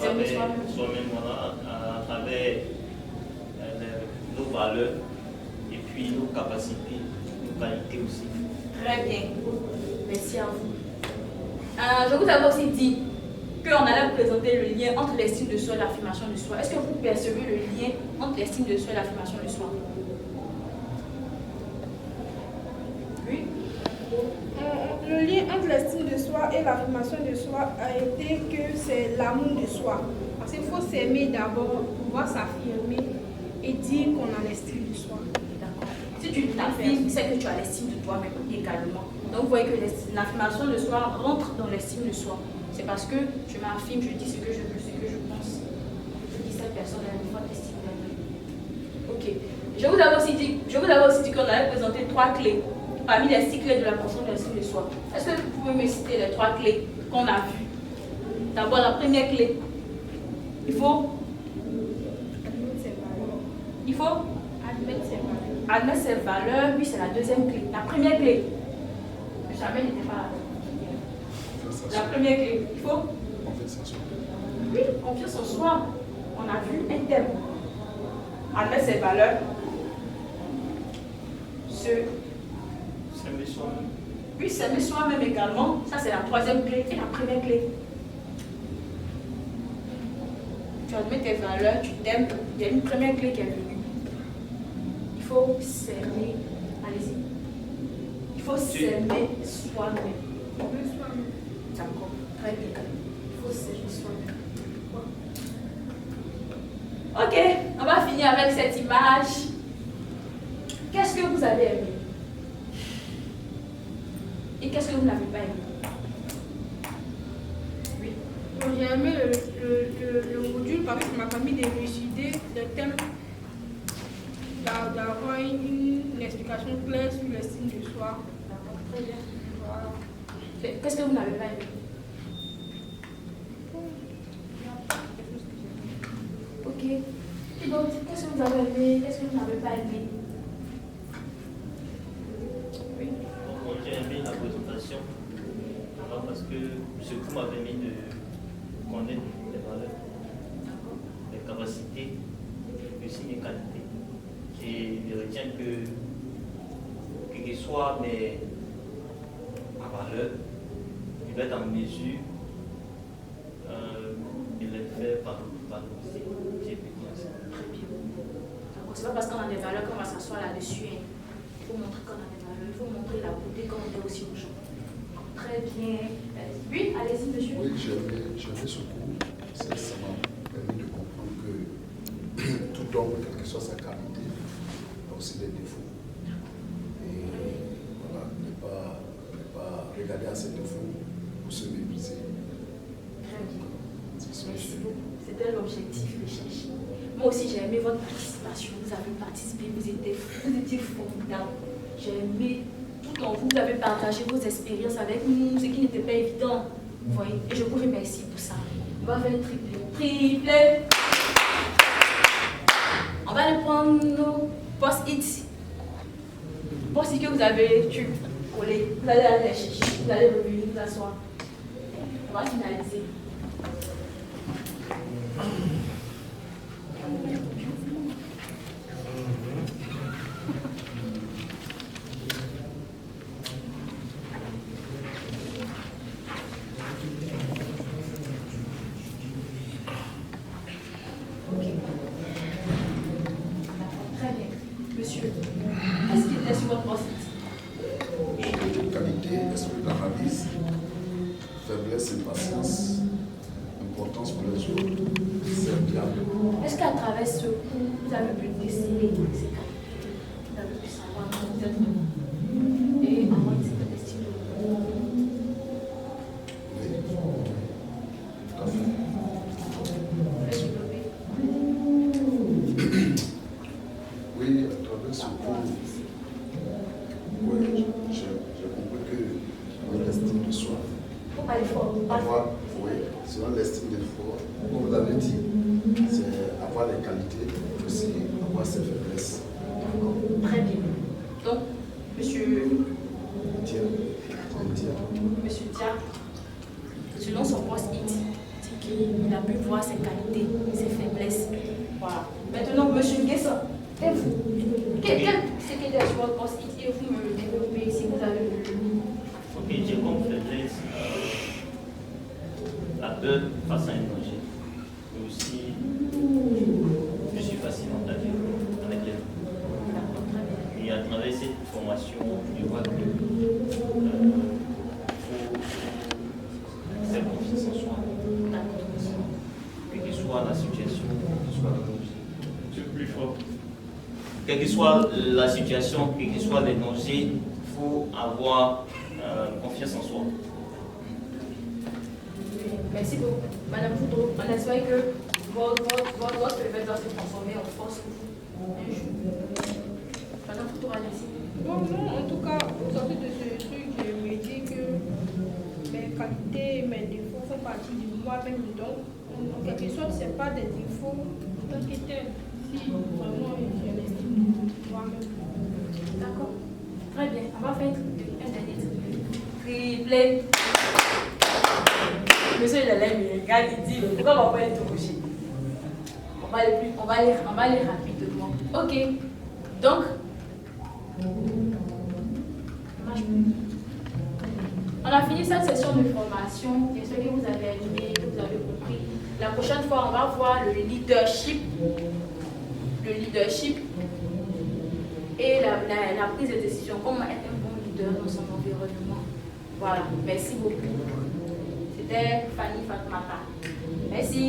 S'aimer soi-même, voilà, à travers nos valeurs et puis nos capacités, nos qualités aussi. Très bien. Merci à vous. Je vous avais aussi dit qu'on allait vous présenter le lien entre l'estime de soi et l'affirmation de soi. Est-ce que vous percevez le lien entre l'estime de soi et l'affirmation de soi? Oui. Le lien entre l'estime de soi et l'affirmation de soi a été que c'est l'amour de soi. Parce qu'il faut s'aimer d'abord pour pouvoir s'affirmer et dire qu'on a l'estime de soi. D'accord. Si tu t'affirmes, c'est que tu as l'estime de toi-même également. Donc vous voyez que l'affirmation de soi rentre dans l'estime de soi. C'est parce que je m'affirme, je dis ce que je veux, ce que je pense. Je dis cette personne a une forte estime d'elle. Ok. Je vous avais aussi dit qu'on allait présenter 3 clés parmi les 6 clés de la construction de l'estime de soi. Est-ce que vous pouvez me citer les 3 clés qu'on a vues? D'abord, la première clé. Il faut Admettre ses valeurs. admettre ses valeurs. Oui, c'est la deuxième clé. La première clé. Jamais n'était pas là. La première clé. Il faut oui, confiance en soi. On a vu un thème. Admettre ses valeurs. S'aimer soi-même. Oui, s'aimer soi-même également. Ça, c'est la troisième clé. Et la première clé. Tu admets tes valeurs, tu t'aimes. Il y a une première clé qui est venue. Il faut s'aimer. Allez-y. Il faut s'aimer soi-même. D'accord. Très bien. Il faut s'aimer soi-même. Ok, on va finir avec cette image. Qu'est-ce que vous avez aimé? Et qu'est-ce que vous n'avez pas aimé? Oui. Bon, j'ai aimé le module parce que ça m'a permis d'élucider le thème, d'avoir une explication claire sur l'estime de soi. D'accord, très bien. Voilà. Qu'est-ce que vous n'avez pas aimé? Ok. Et donc, qu'est-ce que vous avez aimé? Qu'est-ce que vous n'avez pas aimé? Oui. Donc, j'ai aimé la présentation parce que ce coup m'a permis de connaître les valeurs, les capacités, aussi mes qualités. Et je retiens que quelles que soient mes valeurs, je vais être en mesure de les faire valoriser. J'ai pu dire ça. Très bien. D'accord. C'est pas parce qu'on a des valeurs qu'on va s'asseoir là-dessus. Hein. Il faut montrer qu'on a des valeurs. Il faut montrer la beauté qu'on est aussi aux gens. Très bien. Oui, allez-y, monsieur. Oui, j'avais ce cours. Ça m'a permis de comprendre que tout homme, quelle que soit sa qualité, a aussi des défauts. Et voilà, ne pas regarder à ses défauts pour se mépriser. Très bien. C'est Merci beaucoup. C'était l'objectif de chercher. Moi aussi, j'ai aimé votre participation. Vous avez participé, vous étiez formidables. J'ai aimé tout en vous. Vous avez partagé vos expériences avec nous, ce qui n'était pas évident. Vous voyez, et je vous remercie pour ça. On va faire un triplé. Triplé. On va aller prendre nos post-it. Post-it que vous avez collé. Vous allez aller les chercher. Vous allez revenir vous asseoir. On va finaliser. Monsieur, qu'est-ce qu'il était sur votre post-it? Qualité, esprit d'analyse, faiblesse et patience, importance pour les autres, serviable. Est-ce qu'à travers ce cours, vous avez pu déceler ces qualités? Vous avez pu savoir que vous êtes et avoir une certaine estime de vous? Oui, tout à fait. Est-ce que vous l'avez? Oui, à travers ce cours, oui, j'ai compris que l'estime de soi, Faut pas l'effort. oui, selon l'estime de soi, comme vous l'avez dit, c'est avoir les qualités, aussi avoir ses faiblesses. Très bien. Donc, monsieur Dire. Dia, selon son post-it, qu'il a pu voir ses qualités, ses faiblesses. Voilà. Maintenant, monsieur Nguessa, et vous, quelle secrétaire sur votre poste et vous me développez si vous avez le Ok, j'ai comme faiblesse la peur face à un danger. Mais aussi, je suis facilement à vivre avec les gens. Et à travers cette formation, je vois que faut faire confiance en soi. Quelle que soit la situation, quel que soit le danger. C'est plus fort. Quelle que soit la situation, quels que soient les dangers, il faut avoir confiance en soi. Merci beaucoup. Madame Foudreau, on espère que votre événement va se transformer en force un jour. Madame Foudreau, allez-y. Bon, non, en tout cas, au sortir de ce truc, je me dis que mes qualités, mes défauts font partie de moi-même. Donc, en quelque sorte, ce n'est pas des défauts en tant que tel. Si vraiment je l'estime de moi-même. D'accord. Très bien. On va faire un dernier triplé. Monsieur, il a il regarde, il dit pourquoi on va pas être touché. On va aller rapidement. Ok. Donc, on a fini cette session de formation. J'espère que vous avez aimé, que vous avez compris. La prochaine fois, on va voir le leadership et la prise de décision. Comment être un bon leader dans son environnement. Voilà. Merci beaucoup. C'était Fanny Fatmata. Merci.